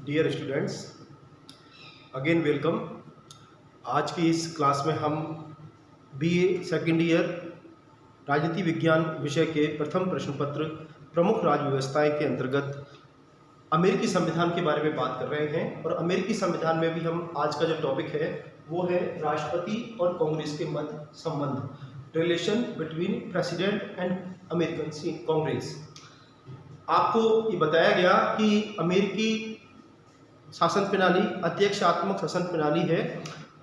Dear students, again welcome. आज की इस क्लास में हम बीए सेकेंड ईयर राजनीति विज्ञान विषय के प्रथम प्रश्न पत्र प्रमुख राज्य व्यवस्थाएं के अंतर्गत अमेरिकी संविधान के बारे में बात कर रहे हैं। और अमेरिकी संविधान में भी हम आज का जो टॉपिक है वो है राष्ट्रपति और कांग्रेस के मध्य संबंध, relation between president and American Congress. आपको ये बताया गया कि अमेरिकी शासन प्रणाली अध्यक्षात्मक शासन प्रणाली है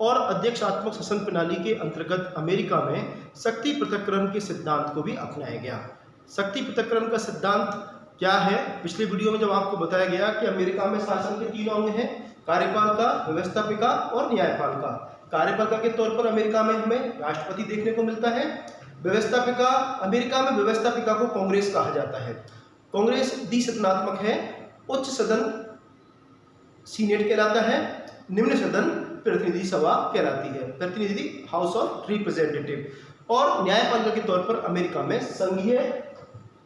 और अध्यक्षात्मक शासन प्रणाली के अंतर्गत अमेरिका में शक्ति पृथक्करण के सिद्धांत को भी अपनाया गया। शक्ति पृथक्करण का सिद्धांत क्या है? पिछले वीडियो में जब आपको बताया गया कि अमेरिका में शासन के तीन अंग हैं, कार्यपालिका, व्यवस्थापिका और न्यायपालिका। कार्यपालिका के तौर पर अमेरिका में हमें राष्ट्रपति देखने को मिलता है। व्यवस्थापिका, अमेरिका में व्यवस्थापिका को कांग्रेस कहा जाता है। कांग्रेस द्विसदनात्मक है। उच्च सदन सीनेट कहलाता है, निम्न सदन प्रतिनिधि सभा कहलाती है, प्रतिनिधि हाउस ऑफ रिप्रेजेंटेटिव। और न्यायपालिका के तौर पर अमेरिका में संघीय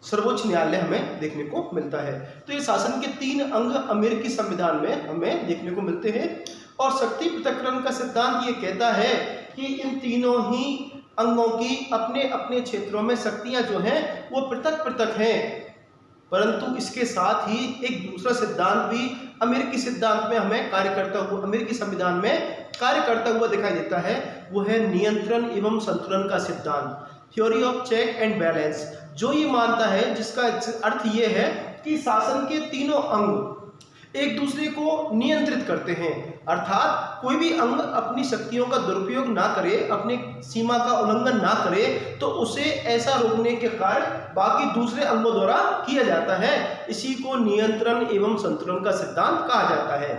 सर्वोच्च न्यायालय हमें देखने को मिलता है। तो ये शासन के तीन अंग अमेरिकी संविधान में हमें देखने को मिलते हैं। और शक्ति पृथक्करण का सिद्धांत ये कहता है कि इन तीनों ही अंगों की अपने अपने क्षेत्रों में शक्तियां जो हैं वो पृथक पृथक हैं, परंतु इसके साथ ही एक दूसरा सिद्धांत भी अमेरिकी सिद्धांत में हमें कार्य करता हुआ, अमेरिकी संविधान में कार्य करता हुआ दिखाई देता है। वो है नियंत्रण एवं संतुलन का सिद्धांत, theory of check and balance, जो ये मानता है, जिसका अर्थ ये है कि शासन के तीनों अंग एक दूसरे को नियंत्रित करते हैं, अर्थात कोई भी अंग अपनी शक्तियों का दुरुपयोग ना करे, अपनी सीमा का उल्लंघन ना करे, तो उसे ऐसा रोकने के कार्य बाकी दूसरे अंगों द्वारा किया जाता है। इसी को नियंत्रण एवं संतुलन का सिद्धांत कहा जाता है।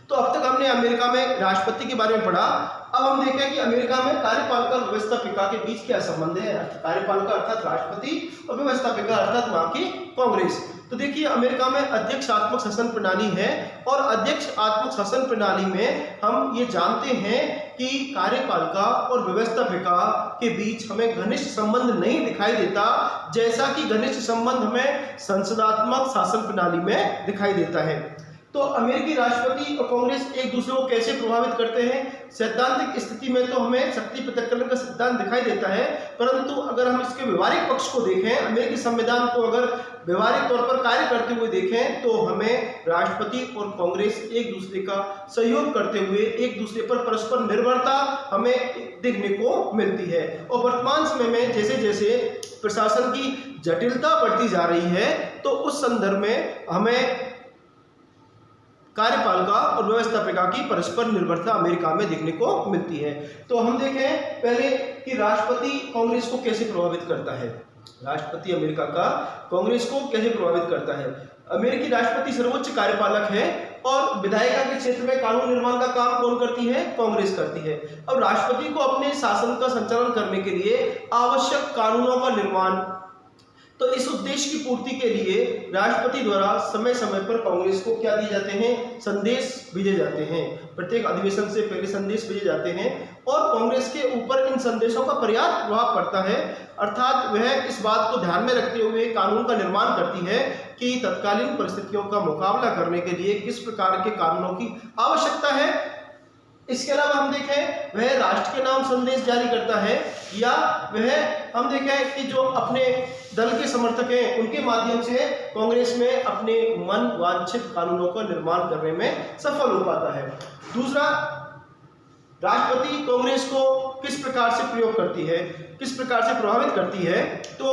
तो अब तक हमने अमेरिका में राष्ट्रपति के बारे में पढ़ा। अब हम देखें कि अमेरिका में कार्यपालिका और व्यवस्थापिका के बीच क्या संबंध है। कार्यपालिका अर्थात राष्ट्रपति और व्यवस्थापिका अर्थात वहां की कांग्रेस। तो देखिए, अमेरिका में अध्यक्षात्मक शासन प्रणाली है और अध्यक्षात्मक शासन प्रणाली में हम ये जानते हैं कि कार्यपालिका और व्यवस्थापिका के बीच हमें घनिष्ठ संबंध नहीं दिखाई देता, जैसा कि घनिष्ठ संबंध हमें संसदात्मक शासन प्रणाली में दिखाई देता है। तो अमेरिकी राष्ट्रपति और कांग्रेस एक दूसरे को कैसे प्रभावित करते हैं? सैद्धांतिक स्थिति में तो हमें शक्ति पृथक्करण का सिद्धांत दिखाई देता है, परंतु अगर हम इसके व्यवहारिक पक्ष को देखें, अमेरिकी संविधान को अगर व्यवहारिक तौर पर कार्य करते हुए देखें, तो हमें राष्ट्रपति और कांग्रेस एक दूसरे का सहयोग करते हुए एक दूसरे पर परस्पर निर्भरता हमें देखने को मिलती है। और वर्तमान समय में जैसे जैसे प्रशासन की जटिलता बढ़ती जा रही है, तो उस संदर्भ में हमें कार्यपालिका और व्यवस्थापिका की परस्पर निर्भरता अमेरिका में देखने को मिलती है। तो हम देखें पहले कि राष्ट्रपति कांग्रेस को कैसे प्रभावित करता है। राष्ट्रपति अमेरिका का कांग्रेस को कैसे प्रभावित करता है? अमेरिकी राष्ट्रपति सर्वोच्च कार्यपालक है और विधायिका के क्षेत्र में कानून निर्माण का काम कौन करती है? कांग्रेस करती है। अब राष्ट्रपति को अपने शासन का संचालन करने के लिए आवश्यक कानूनों का निर्माण, तो इस उद्देश्य की पूर्ति के लिए राष्ट्रपति द्वारा समय समय पर कांग्रेस को क्या दिए जाते हैं? संदेश भेजे जाते हैं। प्रत्येक अधिवेशन से पहले संदेश भेजे जाते हैं और कांग्रेस के ऊपर इन संदेशों का पर्याप्त प्रभाव पड़ता है, अर्थात वह इस बात को ध्यान में रखते हुए कानून का निर्माण करती है कि तत्कालीन परिस्थितियों का मुकाबला करने के लिए किस प्रकार के कानूनों की आवश्यकता है। इसके अलावा हम देखें वह राष्ट्र के नाम संदेश जारी करता है, या वह हम देखें कि जो अपने दल के समर्थक हैं उनके माध्यम से कांग्रेस में अपने मन वांछित कानूनों का निर्माण करने में सफल हो पाता है। दूसरा, राष्ट्रपति कांग्रेस को किस प्रकार से प्रयोग करती है, किस प्रकार से प्रभावित करती है? तो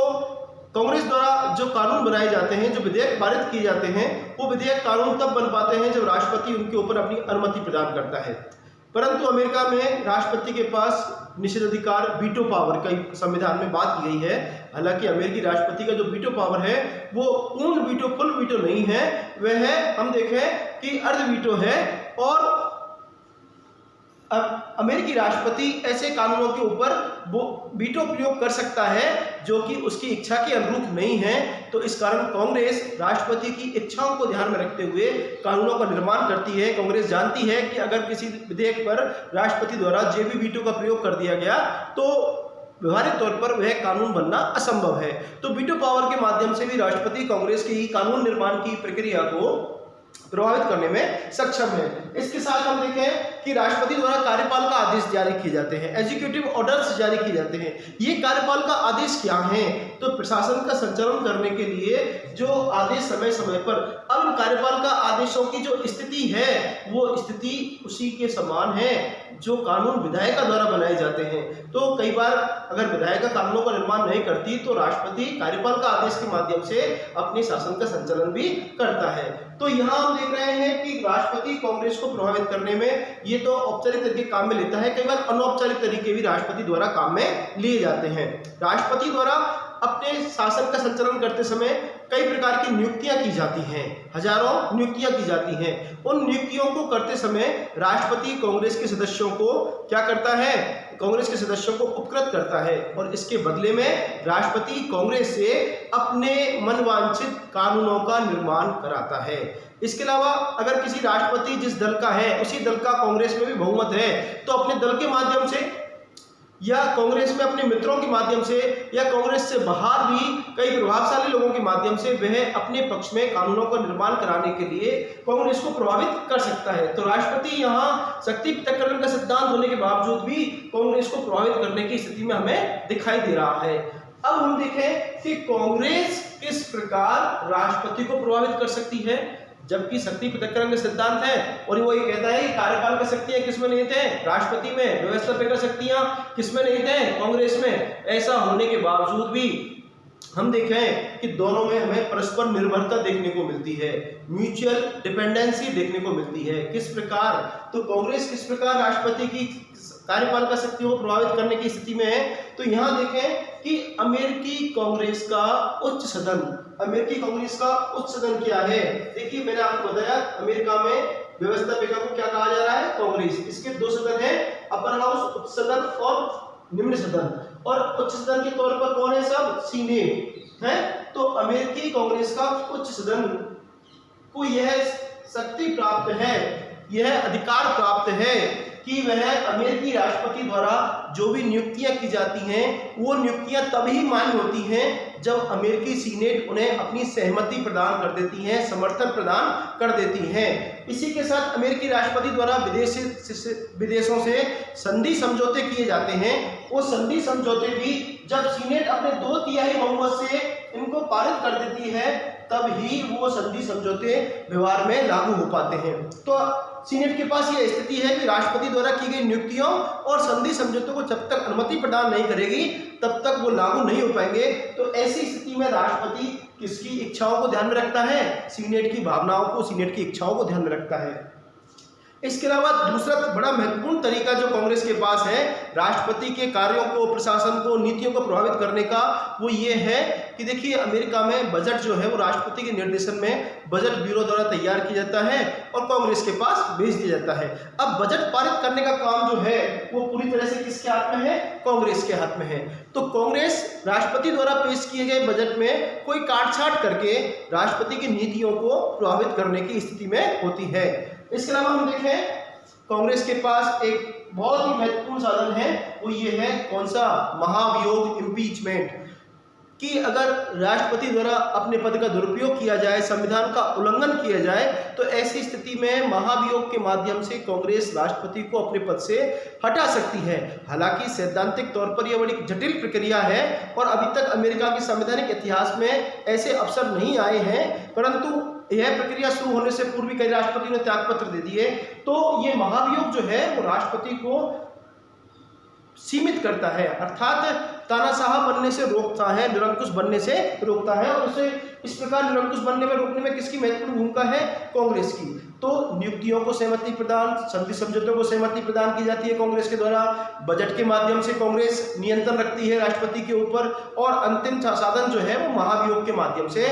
कांग्रेस द्वारा जो कानून बनाए जाते हैं, जो विधेयक पारित किए जाते हैं, वो विधेयक कानून तब बन पाते हैं जब राष्ट्रपति उनके ऊपर अपनी अनुमति प्रदान करता है। परंतु अमेरिका में राष्ट्रपति के पास निषेधाधिकार, वीटो पावर का संविधान में बात की गई है। हालांकि अमेरिकी राष्ट्रपति का जो वीटो पावर है वो पूर्ण वीटो, फुल वीटो नहीं है, वह है हम देखें कि अर्ध वीटो है। और अमेरिकी राष्ट्रपति ऐसे कानूनों के ऊपर वो वीटो प्रयोग कर सकता है जो कि उसकी इच्छा के अनुरूप नहीं है। तो इस कारण कांग्रेस राष्ट्रपति की इच्छाओं को ध्यान में रखते हुए कानूनों का निर्माण करती है। कांग्रेस जानती है कि अगर किसी विधेयक पर राष्ट्रपति द्वारा जेबी वीटो का प्रयोग कर दिया गया तो व्यवहारिक तौर पर वह कानून बनना असंभव है। तो वीटो पावर के माध्यम से भी राष्ट्रपति कांग्रेस की कानून निर्माण की प्रक्रिया को प्रभावित करने में सक्षम है। इसके साथ हम देखें कि राष्ट्रपति द्वारा कार्यपाल का आदेश जारी किए जाते हैं, एग्जीक्यूटिव ऑर्डर्स जारी किए जाते हैं। ये कार्यपाल का आदेश क्या है? तो प्रशासन का संचालन करने के लिए जो आदेश समय समय पर, अब कार्यपाल का आदेशों की जो स्थिति है वो स्थिति उसी के समान है जो कानून विधायिका द्वारा बनाए जाते हैं। तो कई बार अगर विधायिका कानूनों का निर्माण नहीं करती तो राष्ट्रपति कार्यपाल का आदेश के माध्यम से अपने शासन का संचालन भी करता है। तो यहाँ हम देख रहे हैं कि राष्ट्रपति कांग्रेस को प्रभावित करने में ये तो औपचारिक तरीके काम में लेता है, कई बार अनौपचारिक तरीके भी राष्ट्रपति द्वारा काम में लिए जाते हैं। राष्ट्रपति द्वारा अपने शासन का संचालन करते समय कई प्रकार की नियुक्तियां की जाती हैं, हजारों नियुक्तियां की जाती हैं। उन नियुक्तियों को करते समय राष्ट्रपति कांग्रेस के सदस्यों को क्या करता है? कांग्रेस के सदस्यों को उपकृत करता है और इसके बदले में राष्ट्रपति कांग्रेस से अपने मनवांछित कानूनों का निर्माण कराता है। इसके अलावा अगर किसी राष्ट्रपति जिस दल का है उसी दल का कांग्रेस में भी बहुमत है तो अपने दल के माध्यम से या कांग्रेस में अपने मित्रों के माध्यम से या कांग्रेस से बाहर भी कई प्रभावशाली लोगों के माध्यम से वह अपने पक्ष में कानूनों का निर्माण कराने के लिए कांग्रेस को प्रभावित कर सकता है। तो राष्ट्रपति यहाँ शक्ति पृथक्करण का सिद्धांत होने के बावजूद भी कांग्रेस को प्रभावित करने की स्थिति में हमें दिखाई दे रहा है। अब हम देखें कि कांग्रेस किस प्रकार राष्ट्रपति को प्रभावित कर सकती है, जबकि शक्ति पृथक्करण का सिद्धांत है और वो ये कहता है कि कार्यपाल का शक्तियां किसमें नहीं थे? राष्ट्रपति में। व्यवस्था का शक्तियां किसमें नहीं थे? कांग्रेस में। ऐसा होने के बावजूद भी हम देखें कि दोनों में हमें परस्पर निर्भरता देखने को मिलती है, म्यूचुअल डिपेंडेंसी देखने को मिलती है। किस प्रकार? तो कांग्रेस किस प्रकार राष्ट्रपति की कार्यपाल का शक्ति को प्रभावित करने की स्थिति में है? तो यहाँ देखें कि अमेरिकी कांग्रेस का उच्च सदन, अमेरिकी कांग्रेस का उच्च सदन क्या है? देखिए मैंने आपको बताया अमेरिका में व्यवस्थापिका को क्या कहा जा रहा है? कांग्रेस। इसके दो सदन है, अपर हाउस उच्च सदन और निम्न सदन। और उच्च सदन के तौर पर कौन है? सब सीनेट है। तो अमेरिकी कांग्रेस का उच्च सदन को यह शक्ति प्राप्त है, यह अधिकार प्राप्त है कि वह अमेरिकी राष्ट्रपति द्वारा जो भी नियुक्तियां की जाती हैं वो नियुक्तियां तभी मान्य होती हैं जब अमेरिकी सीनेट उन्हें अपनी सहमति प्रदान कर देती है, समर्थन प्रदान कर देती है। इसी के साथ अमेरिकी राष्ट्रपति द्वारा विदेशों से संधि समझौते किए जाते हैं। वो संधि समझौते भी जब सीनेट अपने 2/3 बहुमत से इनको पारित कर देती है तब ही वो संधि समझौते व्यवहार में लागू हो पाते हैं। तो सीनेट के पास यह स्थिति है कि राष्ट्रपति द्वारा की गई नियुक्तियों और संधि समझौतों को जब तक अनुमति प्रदान नहीं करेगी तब तक वो लागू नहीं हो पाएंगे। तो ऐसी स्थिति में राष्ट्रपति किसकी इच्छाओं को ध्यान में रखता है? सीनेट की भावनाओं को, सीनेट की इच्छाओं को ध्यान में रखता है। इसके अलावा दूसरा बड़ा महत्वपूर्ण तरीका जो कांग्रेस के पास है राष्ट्रपति के कार्यों को, प्रशासन को, नीतियों को प्रभावित करने का, वो ये है कि देखिए अमेरिका में बजट जो है वो राष्ट्रपति के निर्देशन में बजट ब्यूरो द्वारा तैयार किया जाता है और कांग्रेस के पास भेज दिया जाता है। अब बजट पारित करने का काम जो है वो पूरी तरह से किसके हाथ में है? कांग्रेस के हाथ में है। तो कांग्रेस राष्ट्रपति द्वारा पेश किए गए बजट में कोई काटछाट करके राष्ट्रपति की नीतियों को प्रभावित करने की स्थिति में होती है। इसके अलावा हम देखें कांग्रेस के पास एक बहुत ही महत्वपूर्ण साधन है, वो ये है कौन सा? महाभियोग, इम्पीचमेंट। कि अगर राष्ट्रपति द्वारा अपने पद का दुरुपयोग किया जाए, संविधान का उल्लंघन किया जाए, तो ऐसी स्थिति में महाभियोग के माध्यम से कांग्रेस राष्ट्रपति को अपने पद से हटा सकती है। हालांकि सैद्धांतिक तौर पर यह बड़ी जटिल प्रक्रिया है और अभी तक अमेरिका के संवैधानिक इतिहास में ऐसे अवसर नहीं आए हैं, परंतु यह प्रक्रिया शुरू होने से पूर्व कई राष्ट्रपति ने त्यागपत्र दे दिए। तो ये महाभियोग जो है वो राष्ट्रपति को सीमित करता है, अर्थात तानाशाह बनने से रोकता है, निरंकुश बनने से रोकता है। और उसे इस प्रकार निरंकुश बनने में रोकने में किसकी महत्वपूर्ण भूमिका है? कांग्रेस की। तो नियुक्तियों को सहमति प्रदान, संधि समझौतों को सहमति प्रदान की जाती है कांग्रेस के द्वारा। बजट के माध्यम से कांग्रेस नियंत्रण रखती है राष्ट्रपति के ऊपर और अंतिम साधन जो है वो महाभियोग के माध्यम से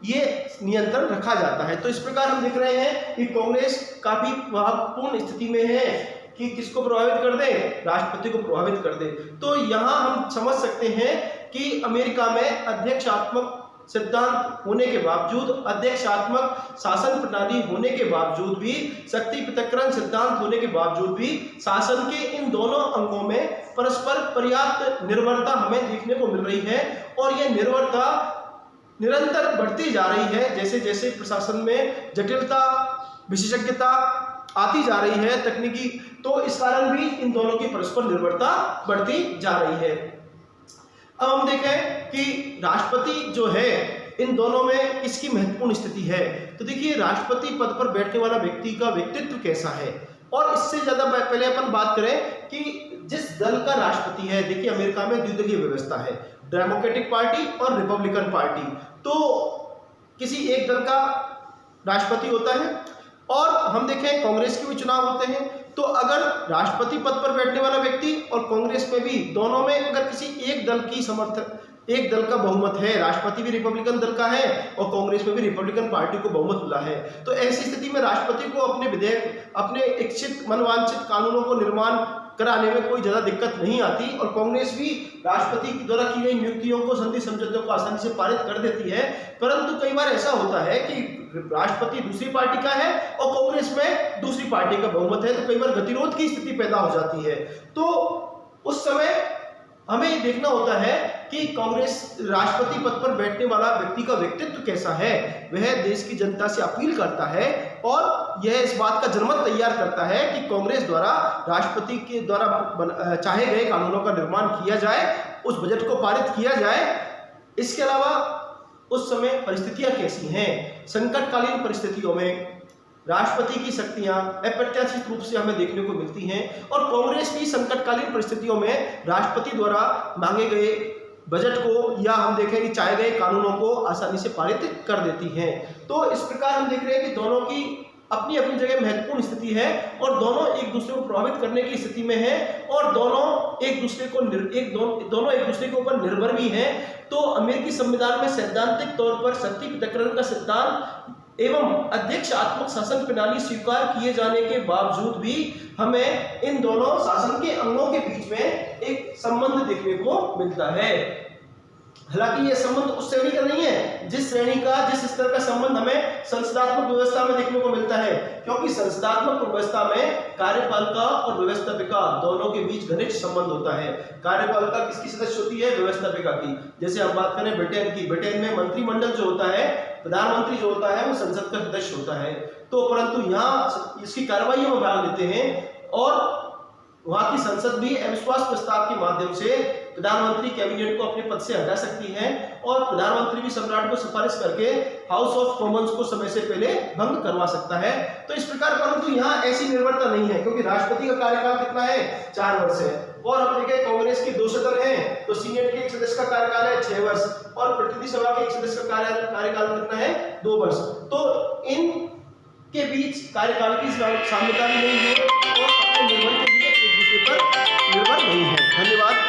ये नियंत्रण रखा जाता है। तो इस प्रकार हम देख रहे हैं कि कांग्रेस काफी महत्वपूर्ण स्थिति में है कि किसको प्रभावित कर दे? राष्ट्रपति को प्रभावित कर दे। तो यहाँ हम समझ सकते हैं कि अमेरिका में अध्यक्षात्मक सिद्धांत होने के बावजूद, अध्यक्षात्मक शासन प्रणाली होने के बावजूद भी, शक्ति पृथक्करण सिद्धांत होने के बावजूद भी शासन के इन दोनों अंगों में परस्पर पर्याप्त निर्भरता हमें देखने को मिल रही है। और यह निर्भरता निरंतर बढ़ती जा रही है। जैसे जैसे प्रशासन में जटिलता, विशेषज्ञता आती जा रही है तकनीकी, तो इस कारण भी इन दोनों की परस्पर निर्भरता बढ़ती जा रही है। अब हम देखें कि राष्ट्रपति जो है, इन दोनों में किसकी महत्वपूर्ण स्थिति है। तो देखिए, राष्ट्रपति पद पर बैठने वाला व्यक्ति का व्यक्तित्व कैसा है, और इससे ज्यादा पहले अपन बात करें कि जिस दल का राष्ट्रपति है, देखिए अमेरिका में द्विदलीय व्यवस्था है, डेमोक्रेटिक पार्टी और रिपब्लिकन पार्टी। तो किसी एक दल का राष्ट्रपति होता है, और हम देखें कांग्रेस के भी चुनाव होते हैं। तो अगर राष्ट्रपति पद पर बैठने वाला व्यक्ति और कांग्रेस में भी, दोनों में अगर किसी एक दल की एक दल का बहुमत है, राष्ट्रपति भी रिपब्लिकन दल का है और कांग्रेस में भी रिपब्लिकन पार्टी को बहुमत मिला है, तो ऐसी स्थिति में राष्ट्रपति को अपने विधेयक, अपने इच्छित मनवांछित कानूनों को निर्माण कराने में कोई ज्यादा दिक्कत नहीं आती, और कांग्रेस भी राष्ट्रपति के द्वारा की गई नियुक्तियों को, संधि समझौतों को आसानी से पारित कर देती है। परंतु कई बार ऐसा होता है कि राष्ट्रपति दूसरी पार्टी का है और कांग्रेस में दूसरी पार्टी का बहुमत है, तो कई बार गतिरोध की स्थिति पैदा हो जाती है। तो उस समय हमें ये देखना होता है कि कांग्रेस राष्ट्रपति पद पर बैठने वाला व्यक्ति का व्यक्तित्व कैसा है, वह देश की जनता से अपील करता है और यह इस बात का जनमत तैयार करता है कि कांग्रेस द्वारा राष्ट्रपति के द्वारा चाहे गए कानूनों का निर्माण किया जाए, उस बजट को पारित किया जाए। इसके अलावा उस समय परिस्थितियां कैसी हैं, संकटकालीन परिस्थितियों में राष्ट्रपति की शक्तियां अप्रत्याशित रूप से हमें देखने को मिलती हैं, और कांग्रेस भी संकटकालीन परिस्थितियों में राष्ट्रपति द्वारा मांगे गए बजट को, या हम देखें कि चाहे गए कानूनों को आसानी से पारित कर देती हैं। तो इस प्रकार हम देख रहे हैं कि दोनों की अपनी अपनी जगह महत्वपूर्ण स्थिति है, और दोनों एक दूसरे को प्रभावित करने की स्थिति में है, और दोनों एक दूसरे के ऊपर निर्भर भी हैं। तो अमेरिकी संविधान में सैद्धांतिक तौर पर शक्ति पृथक्करण का सिद्धांत एवं अध्यक्षात्मक शासन प्रणाली स्वीकार किए जाने के बावजूद भी हमें इन दोनों शासन के अंगों के बीच में एक संबंध देखने को मिलता है। हालांकि यह संबंध उस श्रेणी का नहीं है जिस स्तर का संबंध हमें संसदात्मक व्यवस्था में देखने को मिलता है, क्योंकि संसदात्मक व्यवस्था में कार्यपालिका और व्यवस्थापिका दोनों के बीच घनिष्ठ संबंध होता है। कार्यपालिका किसकी सदस्य होती है? व्यवस्थापिका की। जैसे हम बात करें ब्रिटेन की, ब्रिटेन में मंत्रिमंडल जो होता है, प्रधानमंत्री जो होता है, वो संसद का सदस्य होता है। तो परंतु यहाँ इसकी कार्रवाइयों में भाग लेते हैं, और वहां की संसद भी अविश्वास प्रस्ताव के माध्यम से प्रधानमंत्री कैबिनेट को अपने पद से हटा सकती है, और प्रधानमंत्री भी सम्राट को सिफारिश करके हाउस ऑफ कॉमन्स को समय से पहले भंग करवा सकता है। तो इस प्रकार, परंतु यहाँ ऐसी निर्भरता नहीं है, क्योंकि राष्ट्रपति का कार्यकाल कितना है? 4 वर्ष है। और हम देखें कांग्रेस के 2 सदन हैं, तो सीनेट के एक सदस्य का कार्यकाल है 6 वर्ष, और प्रतिनिधि सभा के एक सदस्य का कार्यकाल कितना है? 2 वर्ष। तो इन के बीच कार्यकाल की साम्यता भी नहीं है, और अपने निर्भर के लिए एक दूसरे पर निर्भर नहीं है। धन्यवाद।